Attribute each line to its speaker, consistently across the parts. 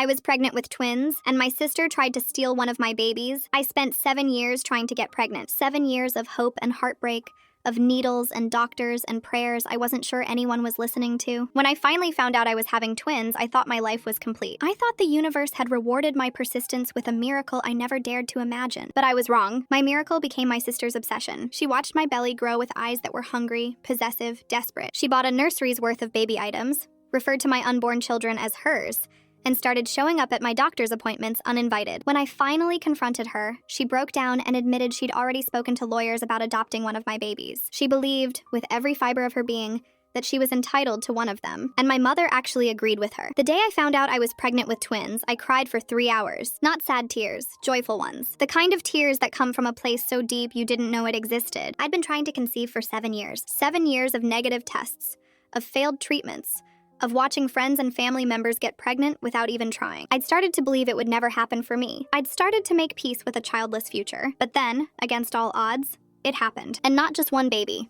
Speaker 1: I was pregnant with twins, and my sister tried to steal one of my babies. I spent 7 years trying to get pregnant. 7 years of hope and heartbreak, of needles and doctors and prayers I wasn't sure anyone was listening to. When I finally found out I was having twins, I thought my life was complete. I thought the universe had rewarded my persistence with a miracle I never dared to imagine. But I was wrong. My miracle became my sister's obsession. She watched my belly grow with eyes that were hungry, possessive, desperate. She bought a nursery's worth of baby items, referred to my unborn children as hers, and started showing up at my doctor's appointments uninvited. When I finally confronted her, she broke down and admitted she'd already spoken to lawyers about adopting one of my babies. She believed, with every fiber of her being, that she was entitled to one of them, and my mother actually agreed with her. The day I found out I was pregnant with twins, I cried for 3 hours. Not sad tears, joyful ones. The kind of tears that come from a place so deep you didn't know it existed. I'd been trying to conceive for 7 years. 7 years of negative tests, of failed treatments, of watching friends and family members get pregnant without even trying. I'd started to believe it would never happen for me. I'd started to make peace with a childless future. But then, against all odds, it happened. And not just one baby.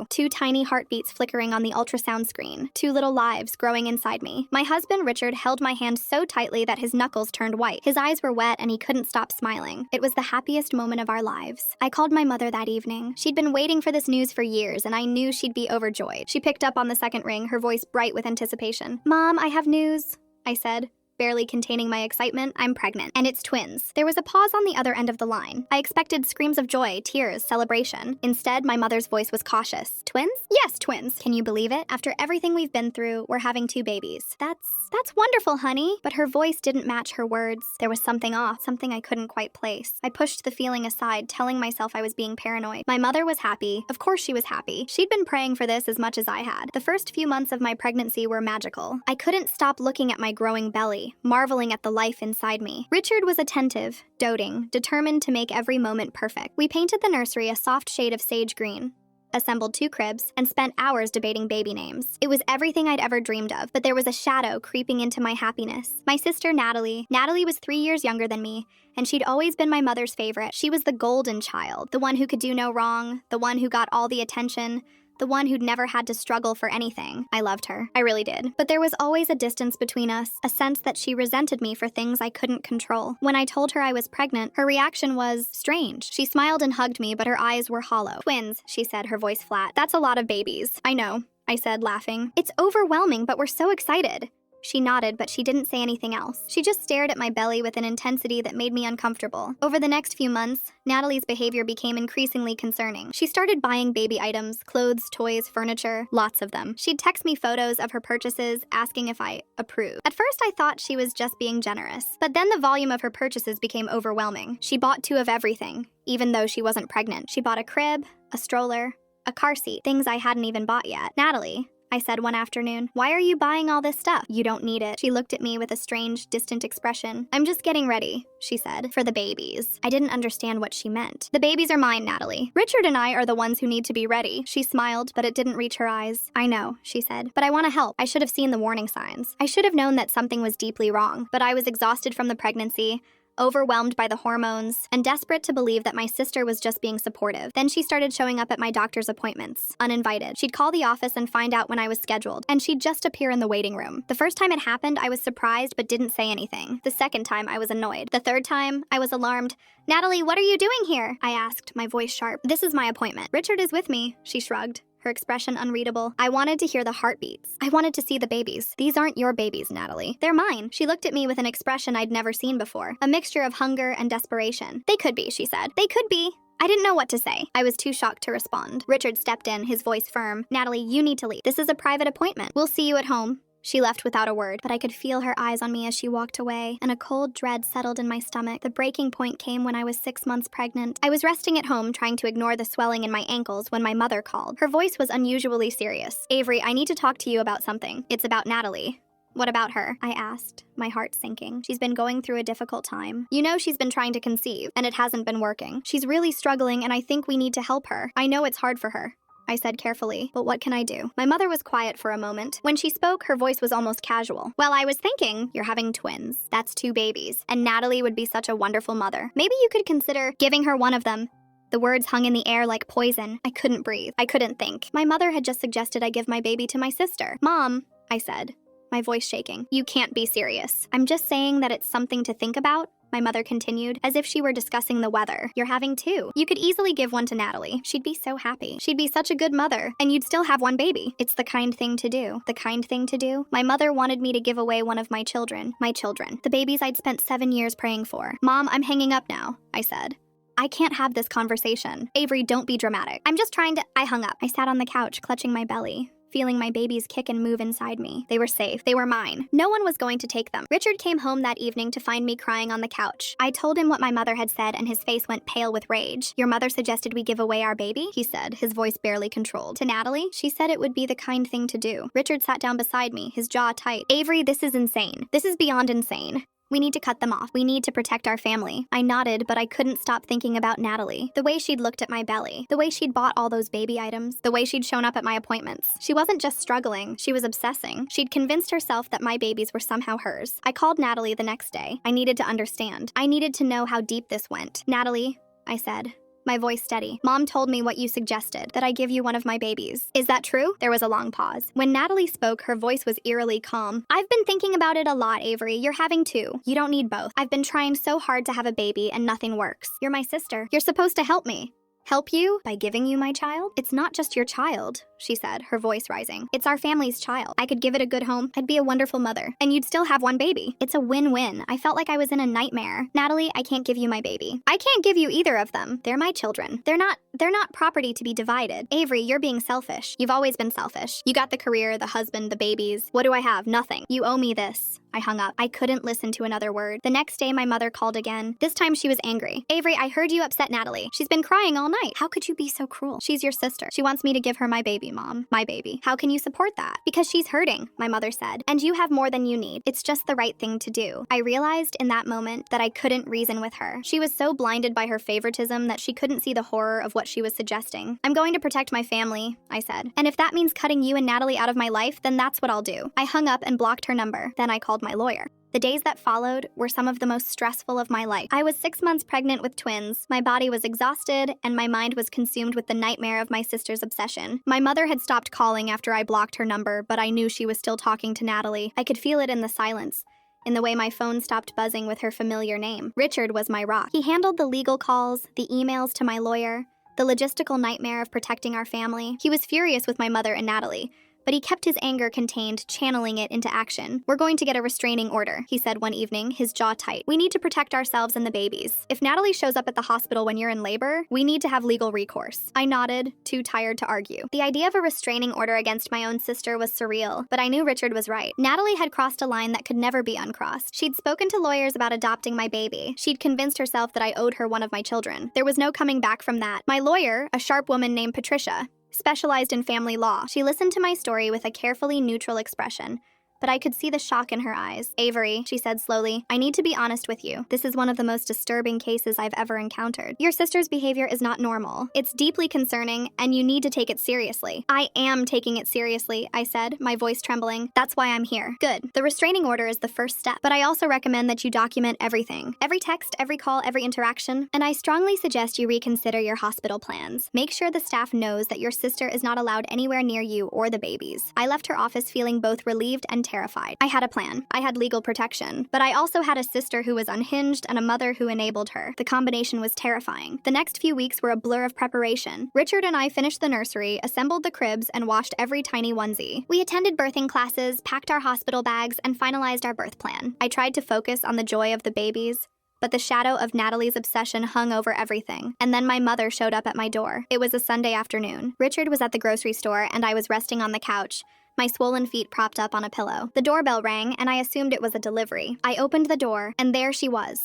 Speaker 1: Two tiny heartbeats flickering on the ultrasound screen. 2 little lives growing inside me. My husband, Richard, held my hand so tightly that his knuckles turned white. His eyes were wet and he couldn't stop smiling. It was the happiest moment of our lives. I called my mother that evening. She'd been waiting for this news for years, and I knew she'd be overjoyed. She picked up on the second ring, her voice bright with anticipation. "Mom, I have news," I said, barely containing my excitement. "I'm pregnant, and it's twins." There was a pause on the other end of the line. I expected screams of joy, tears, celebration. Instead, my mother's voice was cautious. "Twins?" "Yes, twins. Can you believe it? After everything we've been through, we're having 2 babies." That's wonderful, honey." But her voice didn't match her words. There was something off, something I couldn't quite place. I pushed the feeling aside, telling myself I was being paranoid. My mother was happy. Of course she was happy. She'd been praying for this as much as I had. The first few months of my pregnancy were magical. I couldn't stop looking at my growing belly, marveling at the life inside me. Richard was attentive, doting, determined to make every moment perfect. We painted the nursery a soft shade of sage green, assembled 2 cribs, and spent hours debating baby names. It was everything I'd ever dreamed of, but there was a shadow creeping into my happiness. My sister, Natalie. Natalie was 3 years younger than me, and she'd always been my mother's favorite. She was the golden child, the one who could do no wrong, the one who got all the attention, the one who'd never had to struggle for anything. I loved her. I really did. But there was always a distance between us, a sense that she resented me for things I couldn't control. When I told her I was pregnant, her reaction was strange. She smiled and hugged me, but her eyes were hollow. "Twins," she said, her voice flat. "That's a lot of babies." "I know," I said, laughing. "It's overwhelming, but we're so excited." She nodded, but she didn't say anything else. She just stared at my belly with an intensity that made me uncomfortable. Over the next few months, Natalie's behavior became increasingly concerning. She started buying baby items, clothes, toys, furniture, lots of them. She'd text me photos of her purchases, asking if I approved. At first, I thought she was just being generous. But then the volume of her purchases became overwhelming. She bought 2 of everything, even though she wasn't pregnant. She bought a crib, a stroller, a car seat, things I hadn't even bought yet. "Natalie," I said one afternoon, "why are you buying all this stuff?" "You don't need it." She looked at me with a strange, distant expression. "I'm just getting ready," she said, "for the babies." I didn't understand what she meant. "The babies are mine, Natalie. Richard and I are the ones who need to be ready." She smiled, but it didn't reach her eyes. "I know," she said, "but I want to help. I should have seen the warning signs. I should have known that something was deeply wrong, but I was exhausted from the pregnancy, overwhelmed by the hormones, and desperate to believe that my sister was just being supportive. Then she started showing up at my doctor's appointments, uninvited. She'd call the office and find out when I was scheduled, and she'd just appear in the waiting room. The first time it happened, I was surprised but didn't say anything. The second time, I was annoyed. The third time, I was alarmed. "Natalie, what are you doing here?" I asked, my voice sharp. "This is my appointment." "Richard is with me," she shrugged, her expression unreadable. I wanted to hear the heartbeats. I wanted to see the babies. "These aren't your babies, Natalie. They're mine." She looked at me with an expression I'd never seen before, a mixture of hunger and desperation. "They could be," she said. "They could be." I didn't know what to say. I was too shocked to respond. Richard stepped in, his voice firm. "Natalie, you need to leave. This is a private appointment. We'll see you at home." She left without a word, but I could feel her eyes on me as she walked away, and a cold dread settled in my stomach. The breaking point came when I was 6 months pregnant. I was resting at home, trying to ignore the swelling in my ankles when my mother called. Her voice was unusually serious. "Avery, I need to talk to you about something. It's about Natalie." "What about her?" I asked, my heart sinking. "She's been going through a difficult time. You know she's been trying to conceive, and it hasn't been working. She's really struggling, and I think we need to help her. I know it's hard for her." I said carefully, "But what can I do?" My mother was quiet for a moment. When she spoke, her voice was almost casual. "Well, I was thinking, you're having twins. That's 2 babies. And Natalie would be such a wonderful mother. Maybe you could consider giving her one of them." The words hung in the air like poison. I couldn't breathe. I couldn't think. My mother had just suggested I give my baby to my sister. "Mom," I said, my voice shaking. You can't be serious. I'm just saying that it's something to think about, my mother continued, as if she were discussing the weather. You're having two. You could easily give one to Natalie. She'd be so happy. She'd be such a good mother, and you'd still have one baby. It's the kind thing to do. The kind thing to do? My mother wanted me to give away one of my children. My children. The babies I'd spent 7 years praying for. Mom, I'm hanging up now, I said. I can't have this conversation. Avery, don't be dramatic. I'm just trying to— I hung up. I sat on the couch, clutching my belly, feeling my babies kick and move inside me. They were safe. They were mine. No one was going to take them. Richard came home that evening to find me crying on the couch. I told him what my mother had said, and his face went pale with rage. Your mother suggested we give away our baby? He said, his voice barely controlled. To Natalie? She said it would be the kind thing to do. Richard sat down beside me, his jaw tight. Avery, this is insane. This is beyond insane. We need to cut them off. We need to protect our family. I nodded, but I couldn't stop thinking about Natalie. The way she'd looked at my belly. The way she'd bought all those baby items. The way she'd shown up at my appointments. She wasn't just struggling. She was obsessing. She'd convinced herself that my babies were somehow hers. I called Natalie the next day. I needed to understand. I needed to know how deep this went. Natalie, I said, my voice steady. Mom told me what you suggested, that I give you one of my babies. Is that true? There was a long pause. When Natalie spoke, her voice was eerily calm. I've been thinking about it a lot, Avery. You're having two. You don't need both. I've been trying so hard to have a baby and nothing works. You're my sister. You're supposed to help me. Help you? By giving you my child? It's not just your child, she said, her voice rising. It's our family's child. I could give it a good home. I'd be a wonderful mother. And you'd still have one baby. It's a win-win. I felt like I was in a nightmare. Natalie, I can't give you my baby. I can't give you either of them. They're my children. They're not property to be divided. Avery, you're being selfish. You've always been selfish. You got the career, the husband, the babies. What do I have? Nothing. You owe me this. I hung up. I couldn't listen to another word. The next day, my mother called again. This time she was angry. Avery, I heard you upset Natalie. She's been crying all night. How could you be so cruel? She's your sister. She wants me to give her my baby, Mom. My baby. How can you support that? Because she's hurting, my mother said. And you have more than you need. It's just the right thing to do. I realized in that moment that I couldn't reason with her. She was so blinded by her favoritism that she couldn't see the horror of what she was suggesting. I'm going to protect my family, I said. And if that means cutting you and Natalie out of my life, then that's what I'll do. I hung up and blocked her number. Then I called my lawyer. The days that followed were some of the most stressful of my life. I was 6 months pregnant with twins. My body was exhausted, and my mind was consumed with the nightmare of my sister's obsession. My mother had stopped calling after I blocked her number, but I knew she was still talking to Natalie. I could feel it in the silence, in the way my phone stopped buzzing with her familiar name. Richard was my rock. He handled the legal calls, the emails to my lawyer, the logistical nightmare of protecting our family. He was furious with my mother and Natalie, but he kept his anger contained, channeling it into action. We're going to get a restraining order, he said one evening, his jaw tight. We need to protect ourselves and the babies. If Natalie shows up at the hospital when you're in labor, we need to have legal recourse. I nodded, too tired to argue. The idea of a restraining order against my own sister was surreal, but I knew Richard was right. Natalie had crossed a line that could never be uncrossed. She'd spoken to lawyers about adopting my baby. She'd convinced herself that I owed her one of my children. There was no coming back from that. My lawyer, a sharp woman named Patricia, specialized in family law. She listened to my story with a carefully neutral expression, but I could see the shock in her eyes. Avery, she said slowly, I need to be honest with you. This is one of the most disturbing cases I've ever encountered. Your sister's behavior is not normal. It's deeply concerning, and you need to take it seriously. I am taking it seriously, I said, my voice trembling. That's why I'm here. Good. The restraining order is the first step, but I also recommend that you document everything. Every text, every call, every interaction, and I strongly suggest you reconsider your hospital plans. Make sure the staff knows that your sister is not allowed anywhere near you or the babies. I left her office feeling both relieved and terrified. I had a plan. I had legal protection, but I also had a sister who was unhinged and a mother who enabled her. The combination was terrifying. The next few weeks were a blur of preparation. Richard and I finished the nursery, assembled the cribs, and washed every tiny onesie. We attended birthing classes, packed our hospital bags, and finalized our birth plan. I tried to focus on the joy of the babies, but the shadow of Natalie's obsession hung over everything. And then my mother showed up at my door. It was a Sunday afternoon. Richard was at the grocery store, and I was resting on the couch, my swollen feet propped up on a pillow. The doorbell rang, and I assumed it was a delivery. I opened the door, and there she was.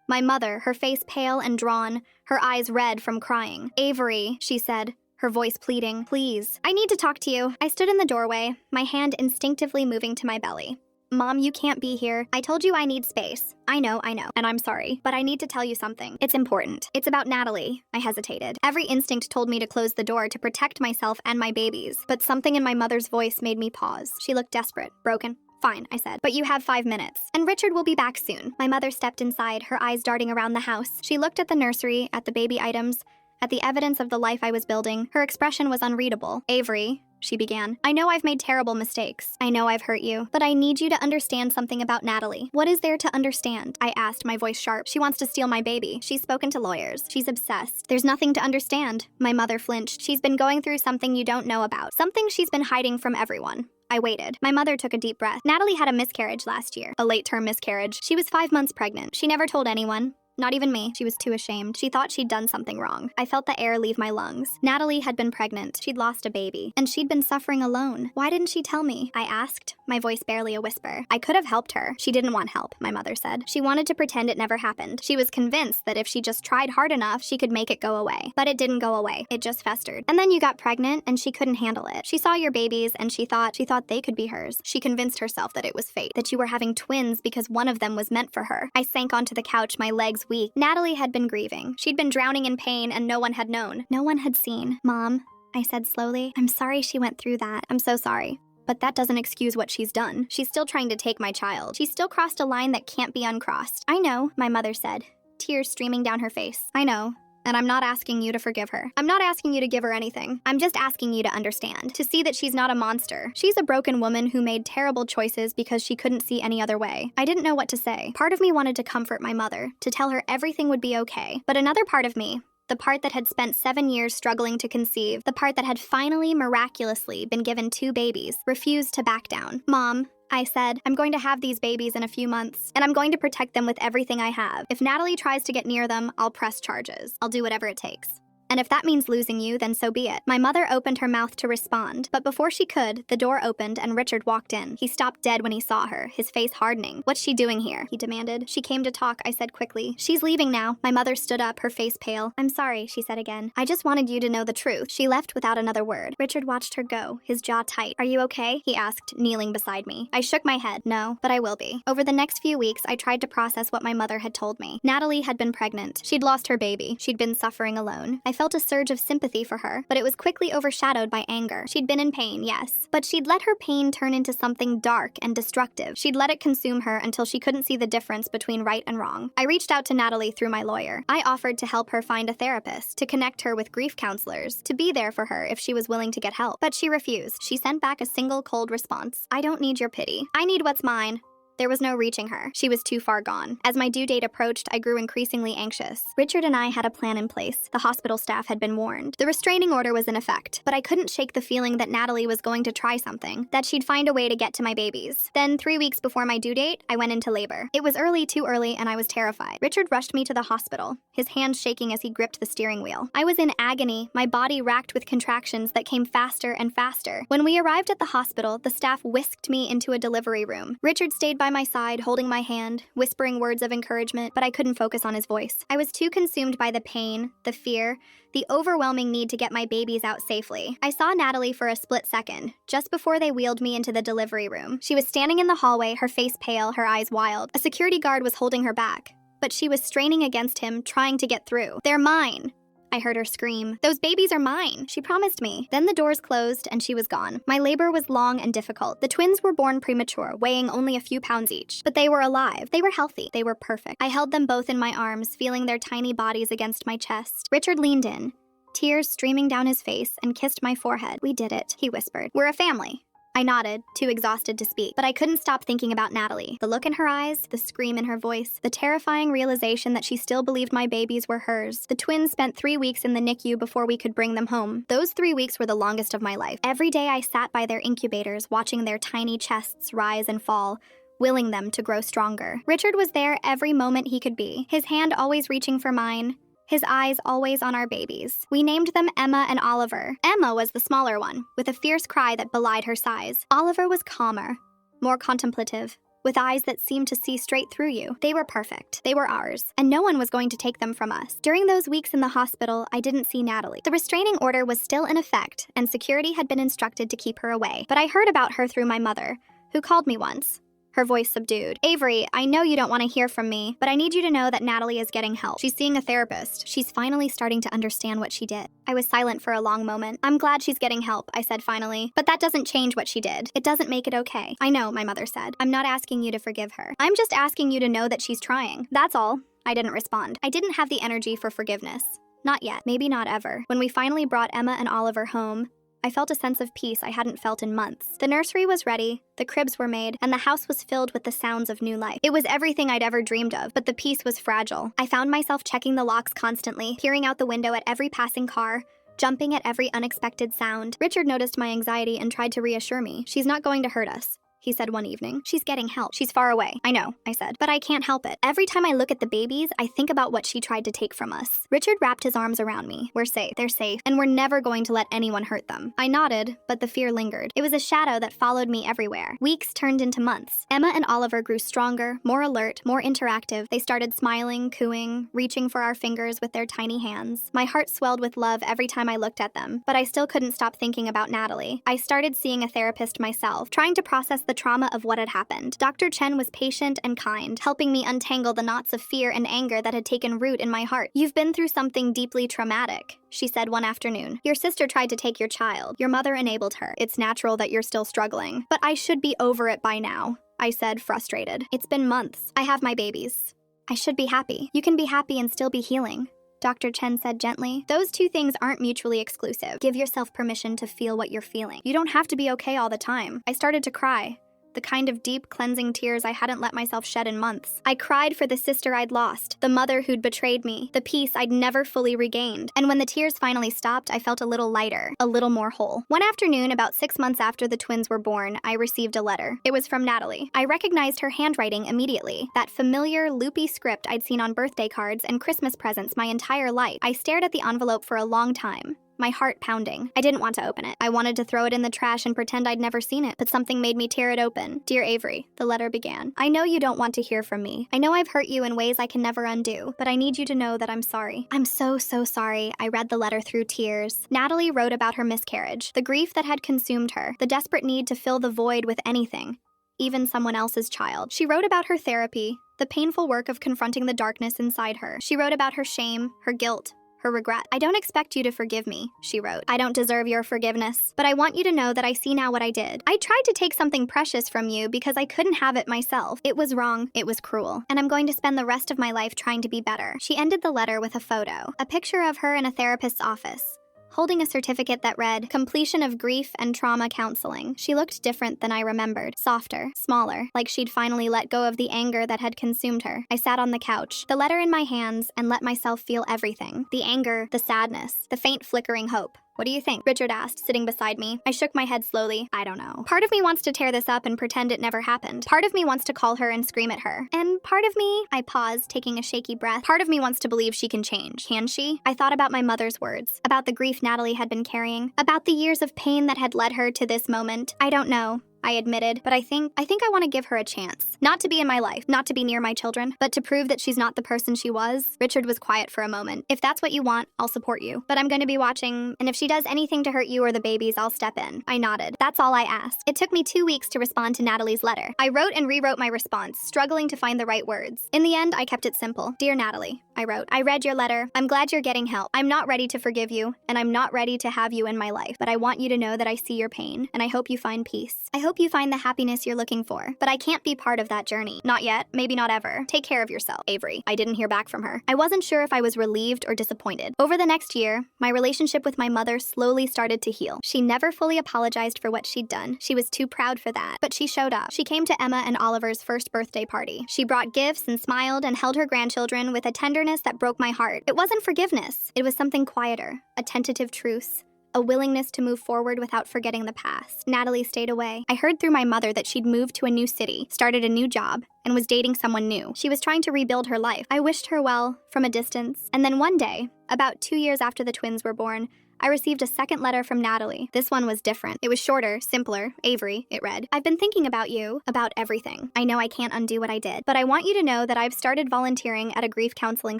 Speaker 1: My mother, her face pale and drawn, her eyes red from crying. Avery, she said, her voice pleading, please, I need to talk to you. I stood in the doorway, my hand instinctively moving to my belly. Mom, you can't be here. I told you I need space. I know, and I'm sorry, but I need to tell you something. It's important. It's about Natalie. I hesitated. Every instinct told me to close the door to protect myself and my babies, but something in my mother's voice made me pause. She looked desperate, broken. Fine, I said, but you have 5 minutes. And Richard will be back soon. My mother stepped inside, her eyes darting around the house. She looked at the nursery, at the baby items, at the evidence of the life I was building. Her expression was unreadable. Avery, she began. I know I've made terrible mistakes. I know I've hurt you. But I need you to understand something about Natalie. What is there to understand? I asked, my voice sharp. She wants to steal my baby. She's spoken to lawyers. She's obsessed. There's nothing to understand. My mother flinched. She's been going through something you don't know about. Something she's been hiding from everyone. I waited. My mother took a deep breath. Natalie had a miscarriage last year. A late-term miscarriage. She was 5 months pregnant. She never told anyone. Not even me. She was too ashamed. She thought she'd done something wrong. I felt the air leave my lungs. Natalie had been pregnant. She'd lost a baby. And she'd been suffering alone. Why didn't she tell me? I asked, my voice barely a whisper. I could have helped her. She didn't want help, my mother said. She wanted to pretend it never happened. She was convinced that if she just tried hard enough, she could make it go away. But it didn't go away. It just festered. And then you got pregnant and she couldn't handle it. She saw your babies and she thought they could be hers. She convinced herself that it was fate, that you were having twins because one of them was meant for her. I sank onto the couch, my legs weak. Natalie had been grieving. She'd been drowning in pain and no one had known. No one had seen. Mom, I said slowly, I'm sorry she went through that. I'm so sorry. But that doesn't excuse what she's done. She's still trying to take my child. She still crossed a line that can't be uncrossed. I know, my mother said, tears streaming down her face. I know. And I'm not asking you to forgive her. I'm not asking you to give her anything. I'm just asking you to understand, to see that she's not a monster. She's a broken woman who made terrible choices because she couldn't see any other way. I didn't know what to say. Part of me wanted to comfort my mother, to tell her everything would be okay. But another part of me, the part that had spent 7 years struggling to conceive, the part that had finally, miraculously been given 2 babies, refused to back down. Mom, I said, I'm going to have these babies in a few months, and I'm going to protect them with everything I have. If Natalie tries to get near them, I'll press charges. I'll do whatever it takes. And if that means losing you, then so be it. My mother opened her mouth to respond, but before she could, the door opened and Richard walked in. He stopped dead when he saw her, his face hardening. What's she doing here? He demanded. She came to talk, I said quickly. She's leaving now. My mother stood up, her face pale. I'm sorry, she said again. I just wanted you to know the truth. She left without another word. Richard watched her go, his jaw tight. Are you okay? He asked, kneeling beside me. I shook my head. No, but I will be. Over the next few weeks, I tried to process what my mother had told me. Natalie had been pregnant. She'd lost her baby. She'd been suffering alone. I felt a surge of sympathy for her, but it was quickly overshadowed by anger. She'd been in pain, yes, but she'd let her pain turn into something dark and destructive. She'd let it consume her until she couldn't see the difference between right and wrong. I reached out to Natalie through my lawyer. I offered to help her find a therapist, to connect her with grief counselors, to be there for her if she was willing to get help. But she refused. She sent back a single cold response. I don't need your pity. I need what's mine. There was no reaching her. She was too far gone. As my due date approached, I grew increasingly anxious. Richard and I had a plan in place. The hospital staff had been warned. The restraining order was in effect, but I couldn't shake the feeling that Natalie was going to try something, that she'd find a way to get to my babies. Then, 3 weeks before my due date, I went into labor. It was early, too early, and I was terrified. Richard rushed me to the hospital, his hands shaking as he gripped the steering wheel. I was in agony, my body racked with contractions that came faster and faster. When we arrived at the hospital, the staff whisked me into a delivery room. Richard stayed by my side, holding my hand, whispering words of encouragement, but I couldn't focus on his voice. I was too consumed by the pain, the fear, the overwhelming need to get my babies out safely. I saw Natalie for a split second, just before they wheeled me into the delivery room. She was standing in the hallway, her face pale, her eyes wild. A security guard was holding her back, but she was straining against him, trying to get through. They're mine! I heard her scream. Those babies are mine, she promised me. Then the doors closed and she was gone. My labor was long and difficult. The twins were born premature, weighing only a few pounds each. But they were alive. They were healthy. They were perfect. I held them both in my arms, feeling their tiny bodies against my chest. Richard leaned in, tears streaming down his face, and kissed my forehead. We did it, he whispered. We're a family. I nodded, too exhausted to speak, but I couldn't stop thinking about Natalie. The look in her eyes, the scream in her voice, the terrifying realization that she still believed my babies were hers. The twins spent 3 weeks in the NICU before we could bring them home. Those 3 weeks were the longest of my life. Every day I sat by their incubators, watching their tiny chests rise and fall, willing them to grow stronger. Richard was there every moment he could be, his hand always reaching for mine, his eyes always on our babies. We named them Emma and Oliver. Emma was the smaller one, with a fierce cry that belied her size. Oliver was calmer, more contemplative, with eyes that seemed to see straight through you. They were perfect. They were ours, and no one was going to take them from us. During those weeks in the hospital, I didn't see Natalie. The restraining order was still in effect, and security had been instructed to keep her away. But I heard about her through my mother, who called me once. Her voice subdued. Avery, I know you don't want to hear from me, but I need you to know that Natalie is getting help. She's seeing a therapist. She's finally starting to understand what she did. I was silent for a long moment. I'm glad she's getting help, I said finally. But that doesn't change what she did. It doesn't make it okay. I know, my mother said. I'm not asking you to forgive her. I'm just asking you to know that she's trying. That's all. I didn't respond. I didn't have the energy for forgiveness. Not yet. Maybe not ever. When we finally brought Emma and Oliver home, I felt a sense of peace I hadn't felt in months. The nursery was ready, the cribs were made, and the house was filled with the sounds of new life. It was everything I'd ever dreamed of, but the peace was fragile. I found myself checking the locks constantly, peering out the window at every passing car, jumping at every unexpected sound. Richard noticed my anxiety and tried to reassure me. "She's not going to hurt us," he said one evening. "She's getting help. She's far away." "I know," I said, "but I can't help it. Every time I look at the babies, I think about what she tried to take from us." Richard wrapped his arms around me. "We're safe. They're safe. And we're never going to let anyone hurt them." I nodded, but the fear lingered. It was a shadow that followed me everywhere. Weeks turned into months. Emma and Oliver grew stronger, more alert, more interactive. They started smiling, cooing, reaching for our fingers with their tiny hands. My heart swelled with love every time I looked at them, but I still couldn't stop thinking about Natalie. I started seeing a therapist myself, trying to process the trauma of what had happened. Dr. Chen was patient and kind, helping me untangle the knots of fear and anger that had taken root in my heart. "You've been through something deeply traumatic," she said one afternoon. "Your sister tried to take your child. Your mother enabled her. It's natural that you're still struggling. But I should be over it by now," I said, frustrated. "It's been months. I have my babies. I should be happy." "You can be happy and still be healing," Dr. Chen said gently. "Those two things aren't mutually exclusive. Give yourself permission to feel what you're feeling. You don't have to be okay all the time." I started to cry. The kind of deep, cleansing tears I hadn't let myself shed in months. I cried for the sister I'd lost, the mother who'd betrayed me, the peace I'd never fully regained. And when the tears finally stopped, I felt a little lighter, a little more whole. One afternoon, about 6 months after the twins were born, I received a letter. It was from Natalie. I recognized her handwriting immediately, that familiar, loopy script I'd seen on birthday cards and Christmas presents my entire life. I stared at the envelope for a long time, my heart pounding. I didn't want to open it. I wanted to throw it in the trash and pretend I'd never seen it, but something made me tear it open. "Dear Avery," the letter began, "I know you don't want to hear from me. I know I've hurt you in ways I can never undo, but I need you to know that I'm sorry. I'm so sorry." I read the letter through tears. Natalie wrote about her miscarriage, the grief that had consumed her, the desperate need to fill the void with anything, even someone else's child. She wrote about her therapy, the painful work of confronting the darkness inside her. She wrote about her shame, her guilt, her regret. "I don't expect you to forgive me," she wrote. "I don't deserve your forgiveness, but I want you to know that I see now what I did. I tried to take something precious from you because I couldn't have it myself. It was wrong, it was cruel, and I'm going to spend the rest of my life trying to be better." She ended the letter with a photo, a picture of her in a therapist's office, holding a certificate that read, "Completion of Grief and Trauma Counseling." She looked different than I remembered, softer, smaller, like she'd finally let go of the anger that had consumed her. I sat on the couch, the letter in my hands, and let myself feel everything. The anger, the sadness, the faint flickering hope. "What do you think?" Richard asked, sitting beside me. I shook my head slowly. "I don't know. Part of me wants to tear this up and pretend it never happened. Part of me wants to call her and scream at her. And part of me," I paused, taking a shaky breath, "part of me wants to believe she can change. Can she?" I thought about my mother's words, about the grief Natalie had been carrying, about the years of pain that had led her to this moment. "I don't know," I admitted, "but I think I want to give her a chance. Not to be in my life, not to be near my children, but to prove that she's not the person she was." Richard was quiet for a moment. "If that's what you want, I'll support you. But I'm going to be watching, and if she does anything to hurt you or the babies, I'll step in." I nodded. That's all I asked. It took me 2 weeks to respond to Natalie's letter. I wrote and rewrote my response, struggling to find the right words. In the end, I kept it simple. "Dear Natalie," I wrote, "I read your letter. I'm glad you're getting help. I'm not ready to forgive you, and I'm not ready to have you in my life, but I want you to know that I see your pain, and I hope you find peace. I hope you find the happiness you're looking for, but I can't be part of that journey. Not yet, maybe not ever. Take care of yourself, Avery." I didn't hear back from her. I wasn't sure if I was relieved or disappointed. Over the next year, my relationship with my mother slowly started to heal. She never fully apologized for what she'd done. She was too proud for that, but she showed up. She came to Emma and Oliver's first birthday party. She brought gifts and smiled and held her grandchildren with a tenderness that broke my heart. It wasn't forgiveness. It was something quieter, a tentative truce, a willingness to move forward without forgetting the past. Natalie stayed away. I heard through my mother that she'd moved to a new city, started a new job, and was dating someone new. She was trying to rebuild her life. I wished her well, from a distance. And then one day, about 2 years after the twins were born, I received a second letter from Natalie. This one was different. It was shorter, simpler. "Avery," it read, "I've been thinking about you, about everything. I know I can't undo what I did, but I want you to know that I've started volunteering at a grief counseling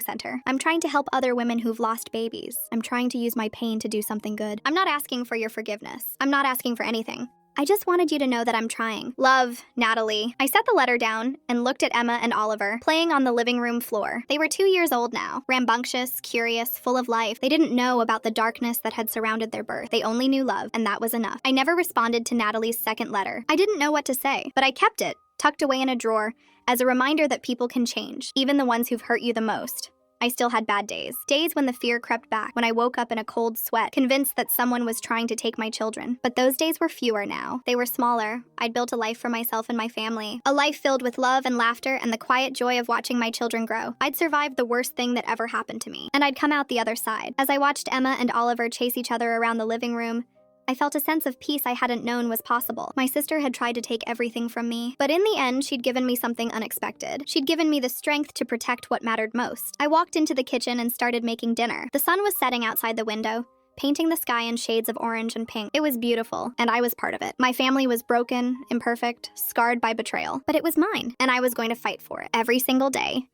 Speaker 1: center. I'm trying to help other women who've lost babies. I'm trying to use my pain to do something good. I'm not asking for your forgiveness. I'm not asking for anything. I just wanted you to know that I'm trying. Love, Natalie." I set the letter down and looked at Emma and Oliver, playing on the living room floor. They were 2 years old now, rambunctious, curious, full of life. They didn't know about the darkness that had surrounded their birth. They only knew love, and that was enough. I never responded to Natalie's second letter. I didn't know what to say, but I kept it, tucked away in a drawer, as a reminder that people can change, even the ones who've hurt you the most. I still had bad days. Days when the fear crept back, when I woke up in a cold sweat, convinced that someone was trying to take my children. But those days were fewer now. They were smaller. I'd built a life for myself and my family. A life filled with love and laughter and the quiet joy of watching my children grow. I'd survived the worst thing that ever happened to me. And I'd come out the other side. As I watched Emma and Oliver chase each other around the living room, I felt a sense of peace I hadn't known was possible. My sister had tried to take everything from me, but in the end, she'd given me something unexpected. She'd given me the strength to protect what mattered most. I walked into the kitchen and started making dinner. The sun was setting outside the window, painting the sky in shades of orange and pink. It was beautiful, and I was part of it. My family was broken, imperfect, scarred by betrayal, but it was mine, and I was going to fight for it every single day.